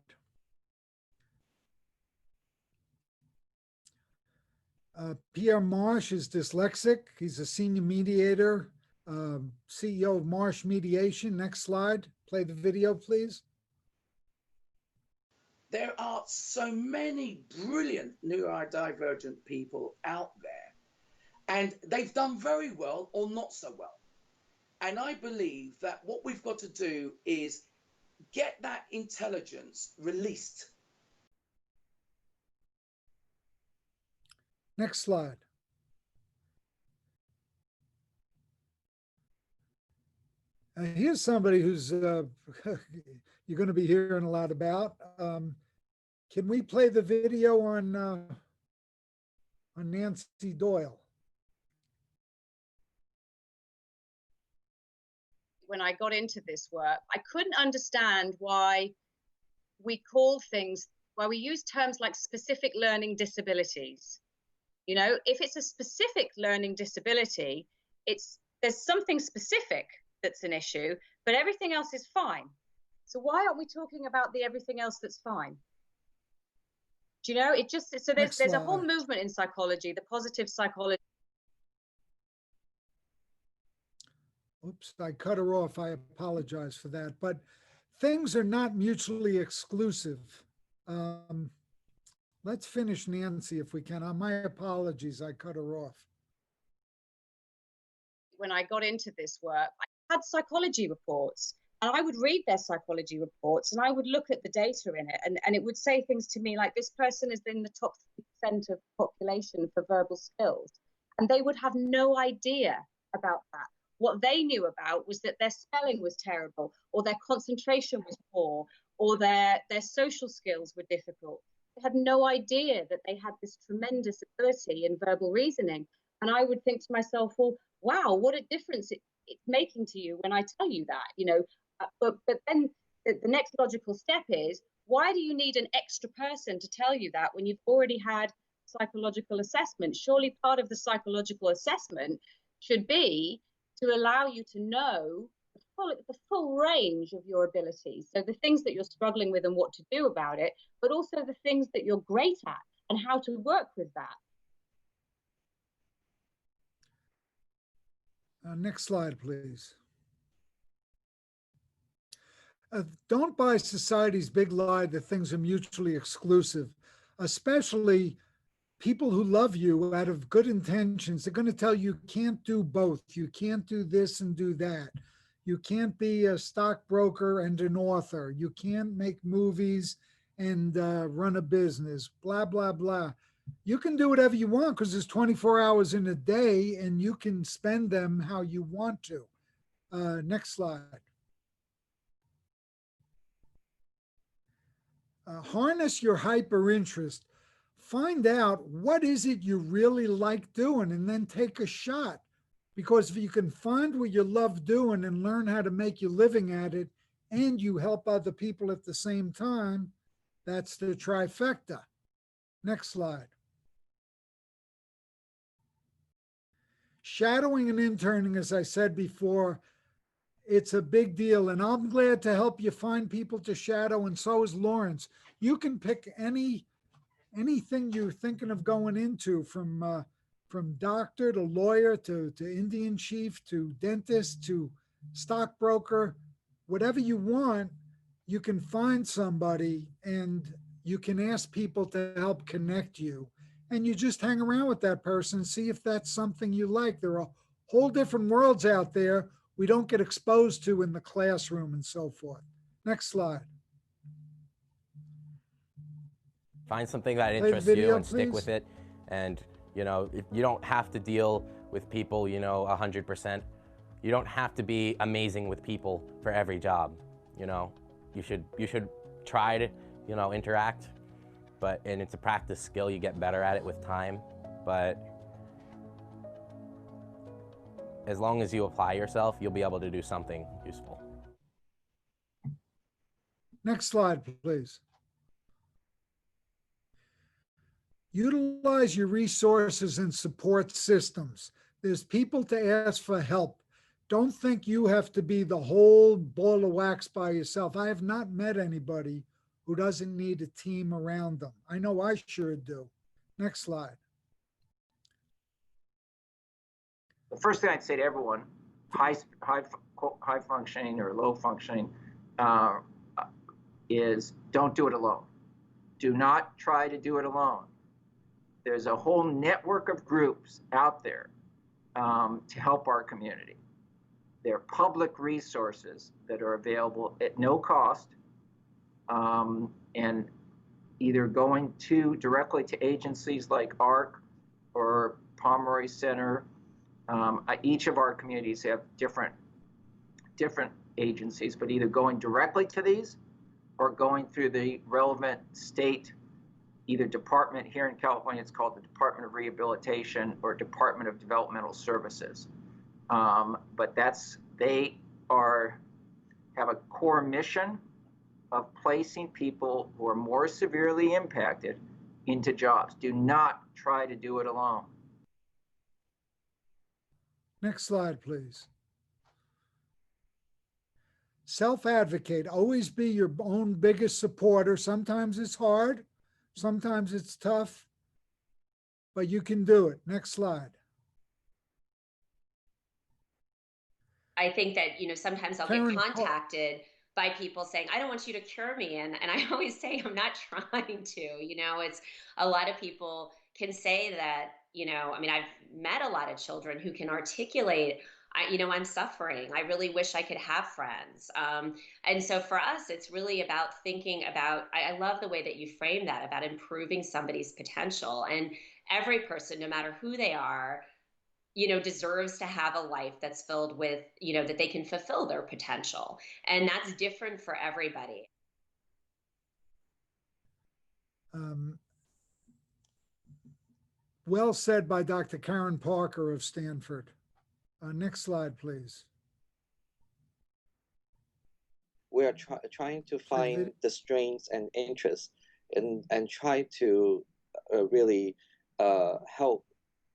Pierre Marsh is dyslexic. He's a senior mediator, CEO of Marsh Mediation. Next slide. Play the video, please. There are so many brilliant neurodivergent people out there, and they've done very well or not so well. And I believe that what we've got to do is get that intelligence released. Next slide. Here's somebody who's you're going to be hearing a lot about. Can we play the video on Nancy Doyle? When I got into this work, I couldn't understand why we call things, why we use terms like specific learning disabilities. You know, if it's a specific learning disability, there's something specific that's an issue, but everything else is fine. So why aren't we talking about the everything else that's fine? Do you know, so there's a whole movement in psychology, the positive psychology. Oops, I cut her off. I apologize for that. But things are not mutually exclusive. Let's finish Nancy if we can. My apologies, I cut her off. When I got into this work, I had psychology reports, and I would read their psychology reports, and I would look at the data in it, and it would say things to me like, this person is in the top 3% of the population for verbal skills, and they would have no idea about that. What they knew about was that their spelling was terrible, or their concentration was poor, or their social skills were difficult. They had no idea that they had this tremendous ability in verbal reasoning. And I would think to myself, well, wow, what a difference it's making to you when I tell you that, you know. But then the next logical step is, why do you need an extra person to tell you that when you've already had psychological assessment? Surely part of the psychological assessment should be to allow you to know the full range of your abilities. So the things that you're struggling with and what to do about it, but also the things that you're great at and how to work with that. Next slide, please. Don't buy society's big lie that things are mutually exclusive, especially people who love you out of good intentions. They're going to tell you can't do both. You can't do this and do that. You can't be a stockbroker and an author. You can't make movies and run a business, blah, blah, blah. You can do whatever you want because there's 24 hours in a day and you can spend them how you want to. Next slide. Harness your hyper interest. Find out what is it you really like doing and then take a shot. Because if you can find what you love doing and learn how to make your living at it, and you help other people at the same time, that's the trifecta. Next slide. Shadowing and interning, as I said before, It's a big deal, and I'm glad to help you find people to shadow, and so is Lawrence. You can pick anything you're thinking of going into, from doctor to lawyer to Indian chief to dentist to stockbroker, whatever you want, you can find somebody and you can ask people to help connect you. And you just hang around with that person, see if that's something you like. There are whole different worlds out there we don't get exposed to in the classroom and so forth. Next slide. Find something that Play the interests you video, and stick please. with it. And, you know, you don't have to deal with people, you know, 100%. You don't have to be amazing with people for every job, you know. You should try to, you know, interact, and it's a practice skill. You get better at it with time, but as long as you apply yourself, you'll be able to do something useful. Next slide, please. Utilize your resources and support systems. There's people to ask for help. Don't think you have to be the whole ball of wax by yourself. I have not met anybody who doesn't need a team around them. I know I sure do. Next slide. The first thing I'd say to everyone, high functioning or low functioning, is don't do it alone. Do not try to do it alone. There's a whole network of groups out there to help our community. There are public resources that are available at no cost, and either going directly to agencies like ARC or Pomeroy Center. Each of our communities have different agencies, but either going directly to these or going through the relevant state, either department. Here in California, it's called the Department of Rehabilitation or Department of Developmental Services. But they have a core mission of placing people who are more severely impacted into jobs. Do not try to do it alone. Next slide, please. Self-advocate. Always be your own biggest supporter. Sometimes it's hard. Sometimes it's tough, but you can do it. Next slide. I think that, you know, sometimes I'll get contacted by people saying, I don't want you to cure me. And I always say, I'm not trying to, you know, it's a lot of people can say that, you know, I mean, I've met a lot of children who can articulate, you know, I'm suffering. I really wish I could have friends. And so for us, it's really about thinking about, I love the way that you frame that, about improving somebody's potential. And every person, no matter who they are, you know, deserves to have a life that's filled with, you know, that they can fulfill their potential. And that's different for everybody. Well said by Dr. Karen Parker of Stanford. Next slide, please. We are trying to find the strengths and interests and try to really help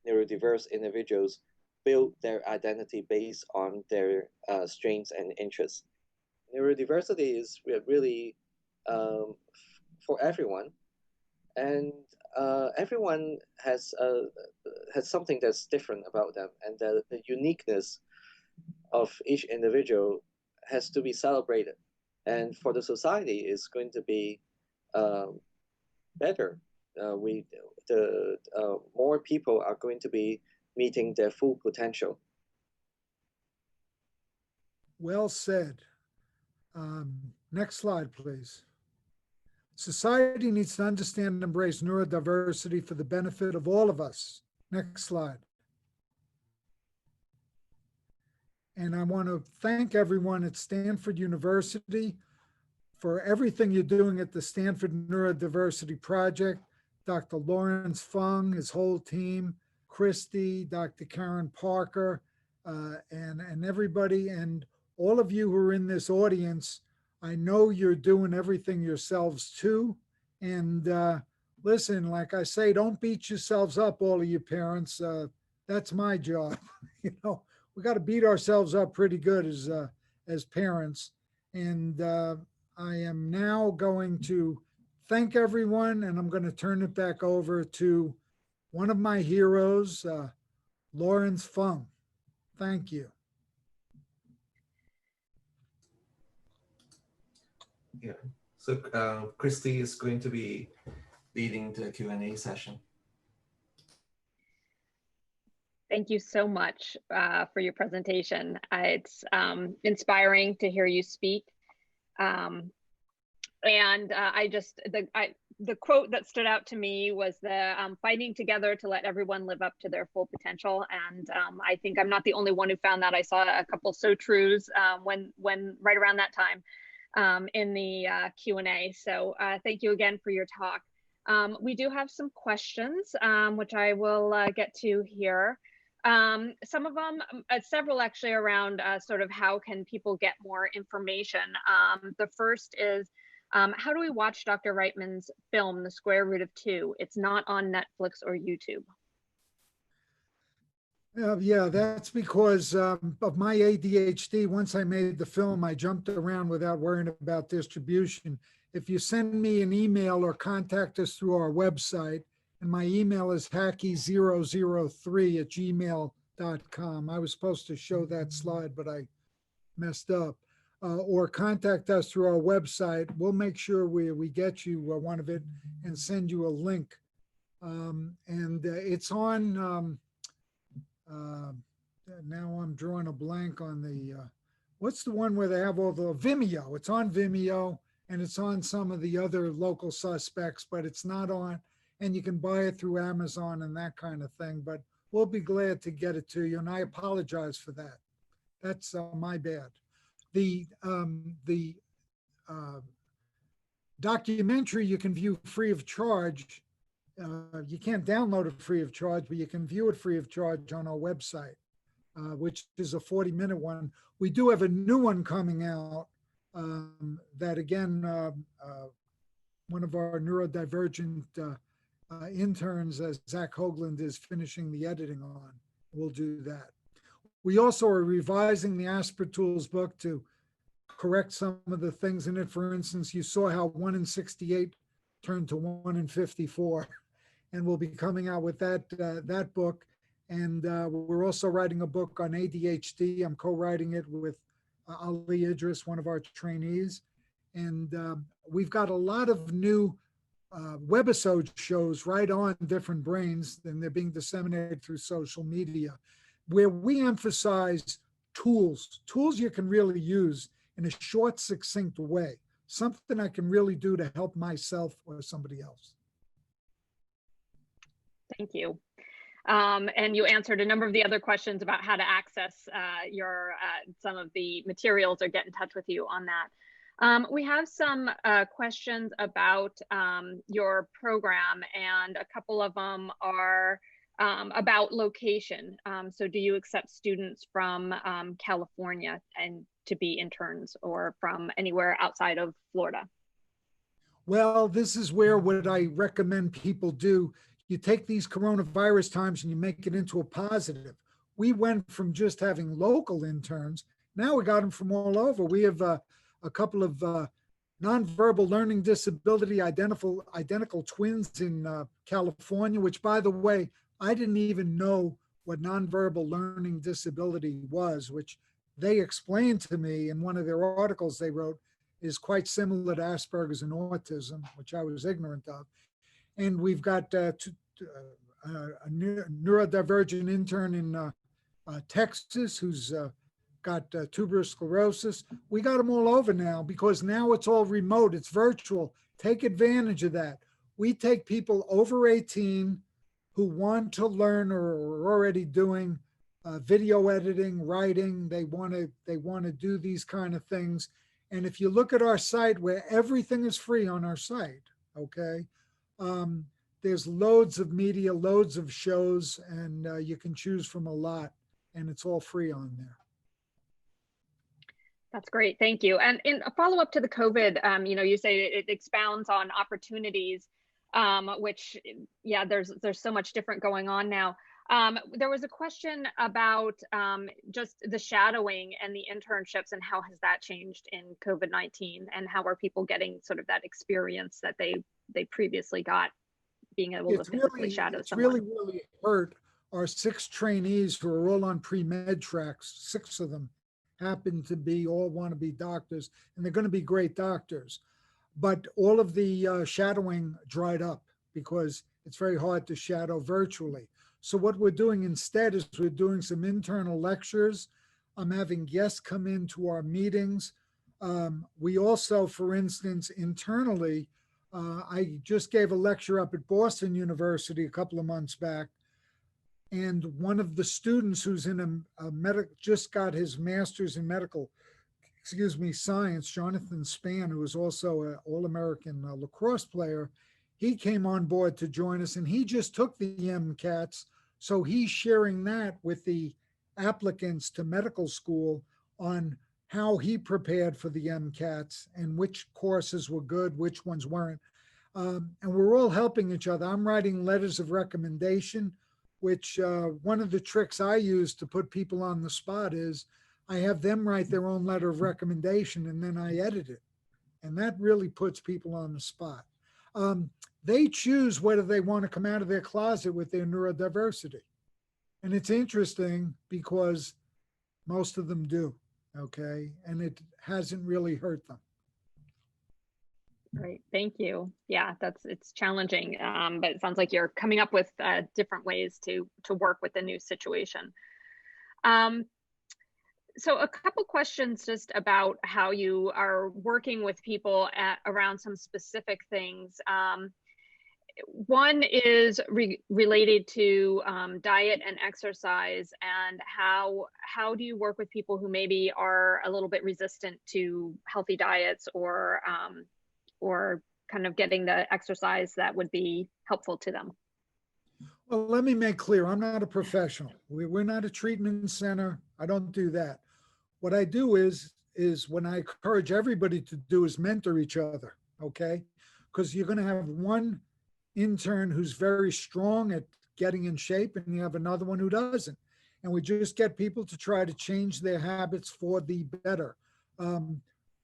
neurodiverse individuals build their identity based on their strengths and interests. Neurodiversity is really for everyone, and everyone has something that's different about them, and the uniqueness of each individual has to be celebrated. And for the society, it's going to be better. More people are going to be meeting their full potential. Well said. Next slide, please. Society needs to understand and embrace neurodiversity for the benefit of all of us. Next slide. And I want to thank everyone at Stanford University for everything you're doing at the Stanford Neurodiversity Project. Dr. Lawrence Fung, his whole team, Christy, Dr. Karen Parker, and everybody, and all of you who are in this audience. I know you're doing everything yourselves too. And listen, like I say, don't beat yourselves up, all of you parents. That's my job. You know, we got to beat ourselves up pretty good as parents. And I am now going to thank everyone, and I'm going to turn it back over to one of my heroes, Lawrence Fung. Thank you. Yeah, so Christy is going to be leading the Q&A session. Thank you so much for your presentation. It's inspiring to hear you speak. The quote that stood out to me was the fighting together to let everyone live up to their full potential. And I think I'm not the only one who found that. I saw a couple so trues when right around that time in the Q&A. So thank you again for your talk. We do have some questions, which I will get to here. Some of them, several actually around sort of how can people get more information. The first is, how do we watch Dr. Reitman's film, The Square Root of Two? It's not on Netflix or YouTube. Yeah, that's because of my ADHD. Once I made the film, I jumped around without worrying about distribution. If you send me an email or contact us through our website, and my email is hacky003@gmail.com. I was supposed to show that slide, but I messed up. Or contact us through our website. We'll make sure we get you one of it and send you a link. It's on, now I'm drawing a blank on the, what's the one where they have all the Vimeo? It's on Vimeo, and it's on some of the other local suspects, but it's not on, and you can buy it through Amazon and that kind of thing, but we'll be glad to get it to you, and I apologize for that. That's my bad. The documentary you can view free of charge. You can't download it free of charge, but you can view it free of charge on our website, which is a 40-minute one. We do have a new one coming out that, again, one of our neurodivergent interns, Zach Hoagland, is finishing the editing on. We'll do that. We also are revising the Asper Tools book to correct some of the things in it. For instance, you saw how 1 in 68 turned to 1 in 54, and we'll be coming out with that book. And we're also writing a book on ADHD. I'm co-writing it with Ali Idris, one of our trainees. And we've got a lot of new webisode shows right on Different Brains, and they're being disseminated through social media, where we emphasize tools you can really use in a short, succinct way, something I can really do to help myself or somebody else. Thank you. And you answered a number of the other questions about how to access some of the materials or get in touch with you on that. We have some questions about your program, and a couple of them are about location. So do you accept students from California and to be interns, or from anywhere outside of Florida? Well, this is where what I recommend people do. You take these coronavirus times and you make it into a positive. We went from just having local interns. Now we got them from all over. We have a couple of nonverbal learning disability identical twins in California, which, by the way, I didn't even know what nonverbal learning disability was, which they explained to me in one of their articles they wrote is quite similar to Asperger's and autism, which I was ignorant of. And we've got a neurodivergent intern in Texas who's got tuberous sclerosis. We got them all over now because now it's all remote, it's virtual. Take advantage of that. We take people over 18 who want to learn or are already doing video editing, writing. They want to do these kind of things. And if you look at our site, where everything is free on our site, okay, there's loads of media, loads of shows, and you can choose from a lot, and it's all free on there. That's great, thank you. And in a follow-up to the COVID, you say it expounds on opportunities, which, yeah, there's so much different going on now. There was a question about just the shadowing and the internships and how has that changed in COVID-19 and how are people getting sort of that experience that they previously got being able to physically shadow someone. Really hurt our 6 trainees who are all on pre-med tracks. 6 of them happen to be all want to be doctors, and they're going to be great doctors. But all of the shadowing dried up because it's very hard to shadow virtually. So what we're doing instead is we're doing some internal lectures. I'm having guests come into our meetings. We also, for instance, internally, I just gave a lecture up at Boston University a couple of months back. And one of the students who's in just got his master's in medical, science, Jonathan Span, who is also an All-American lacrosse player, he came on board to join us and he just took the MCATs. So he's sharing that with the applicants to medical school on how he prepared for the MCATs and which courses were good, which ones weren't. And we're all helping each other. I'm writing letters of recommendation, which one of the tricks I use to put people on the spot is I have them write their own letter of recommendation and then I edit it. And that really puts people on the spot. They choose whether they want to come out of their closet with their neurodiversity. And it's interesting because most of them do, okay? And it hasn't really hurt them. Great, thank you. Yeah, it's challenging, but it sounds like you're coming up with different ways to work with the new situation. So a couple questions just about how you are working with people around some specific things. One is related to diet and exercise, and how do you work with people who maybe are a little bit resistant to healthy diets or kind of getting the exercise that would be helpful to them? Well, let me make clear, I'm not a professional. We're not a treatment center. I don't do that. What I do is when I encourage everybody to do is mentor each other, okay? Because you're going to have one intern who's very strong at getting in shape and you have another one who doesn't. And we just get people to try to change their habits for the better.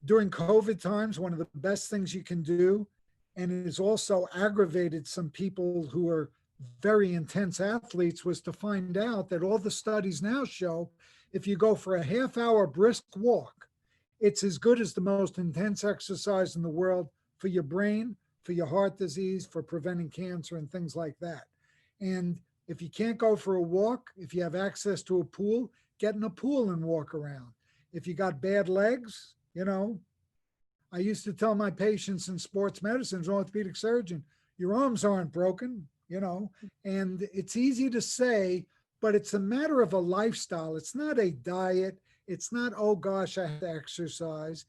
During COVID times, one of the best things you can do, and it has also aggravated some people who are very intense athletes, was to find out that all the studies now show if you go for a half-hour brisk walk, it's as good as the most intense exercise in the world for your brain, for your heart disease, for preventing cancer and things like that. And if you can't go for a walk, if you have access to a pool, get in a pool and walk around. If you got bad legs, you know, I used to tell my patients in sports medicine, as an orthopedic surgeon, your arms aren't broken, you know, and it's easy to say, but it's a matter of a lifestyle. It's not a diet. It's not, oh gosh, I have to exercise.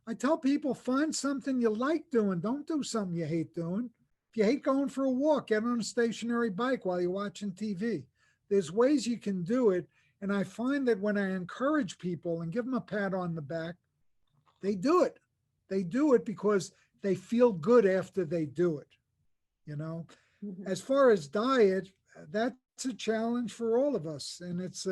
I tell people, find something you like doing. Don't do something you hate doing. If you hate going for a walk, get on a stationary bike while you're watching TV. There's ways you can do it. And I find that when I encourage people and give them a pat on the back, they do it. They do it because they feel good after they do it, you know? Mm-hmm. As far as diet, that's a challenge for all of us. And it's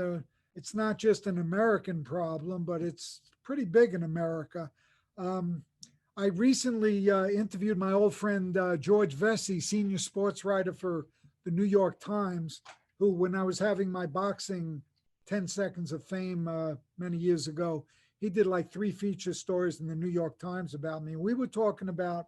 not just an American problem, but it's pretty big in America. I recently interviewed my old friend, George Vesey, senior sports writer for the New York Times, who, when I was having my boxing 10 Seconds of Fame many years ago, he did like 3 feature stories in the New York Times about me. We were talking about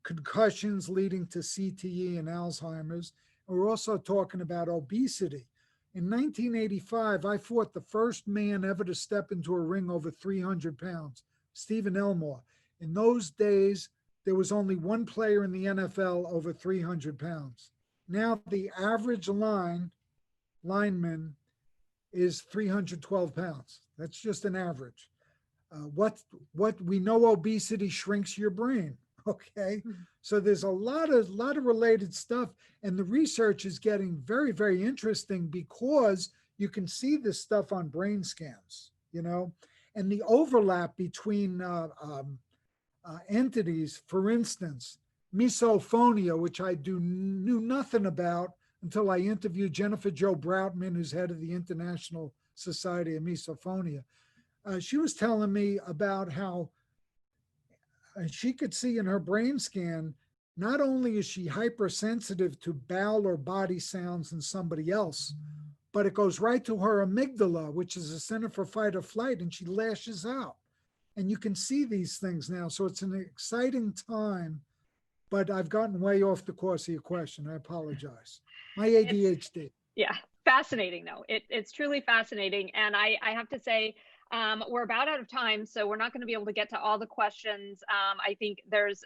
concussions leading to CTE and Alzheimer's. And we're also talking about obesity. In 1985, I fought the first man ever to step into a ring over 300 pounds, Stephen Elmore. In those days, there was only one player in the NFL over 300 pounds. Now the average lineman is 312 pounds. That's just an average. What we know, obesity shrinks your brain. Okay, so there's a lot of related stuff, and the research is getting very, very interesting because you can see this stuff on brain scans, you know, and the overlap between entities. For instance, misophonia, which I knew nothing about until I interviewed Jennifer Jo Broutman, who's head of the International Society of Misophonia. She was telling me about how she could see in her brain scan, not only is she hypersensitive to bowel or body sounds in somebody else, but it goes right to her amygdala, which is a center for fight or flight, and she lashes out. And you can see these things now. So it's an exciting time, but I've gotten way off the course of your question. I apologize. My ADHD. Yeah, fascinating though. It's truly fascinating. And I have to say, we're about out of time, so we're not going to be able to get to all the questions. I think there's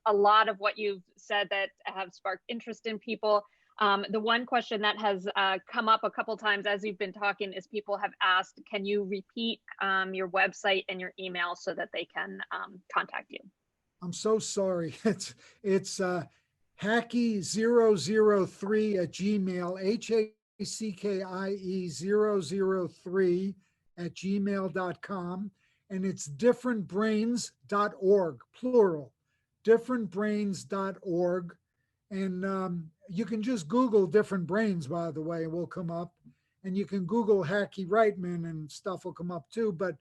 a lot of what you've said that have sparked interest in people. The one question that has come up a couple times as we've been talking is people have asked, can you repeat your website and your email so that they can contact you? I'm so sorry. It's Hackie003 at Gmail, HACKIE003 at gmail.com. And it's differentbrains.org, plural, differentbrains.org. And you can just Google Different Brains, by the way, it will come up. And you can Google Hackie Reitman and stuff will come up too. But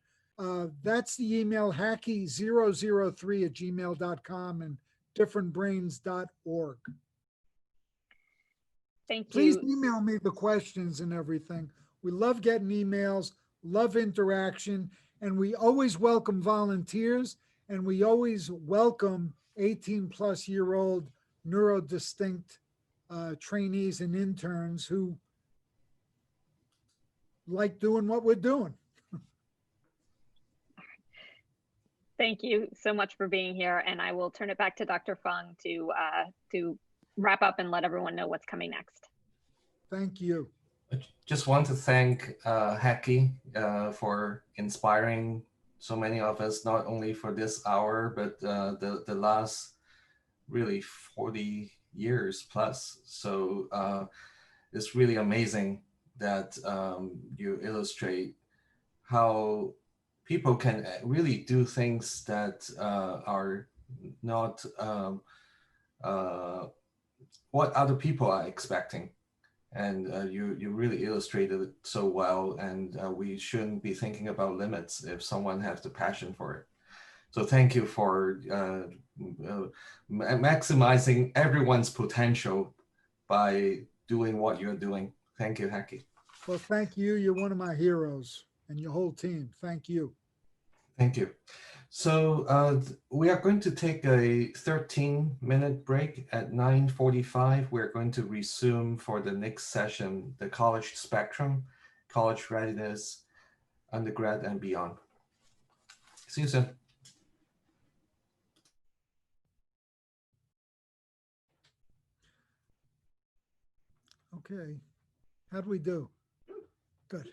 that's the email, Hackie003 at gmail.com and differentbrains.org. Thank you. Please email me the questions and everything. We love getting emails, love interaction, and we always welcome volunteers, and we always welcome 18-plus-year-old neurodistinct trainees and interns who like doing what we're doing. Thank you so much for being here, and I will turn it back to Dr. Fung to wrap up and let everyone know what's coming next. Thank you. I just want to thank Hackie for inspiring so many of us, not only for this hour, but the last really 40 years plus. So it's really amazing that you illustrate how people can really do things that are not what other people are expecting. And you really illustrated it so well, and we shouldn't be thinking about limits if someone has the passion for it. So thank you for maximizing everyone's potential by doing what you're doing. Thank you, Hackie. Well, thank you. You're one of my heroes and your whole team. Thank you. Thank you. So we are going to take a 13-minute break at 9:45. We're going to resume for the next session, the college spectrum, college readiness, undergrad and beyond. See you soon. Okay. How'd we do? Good.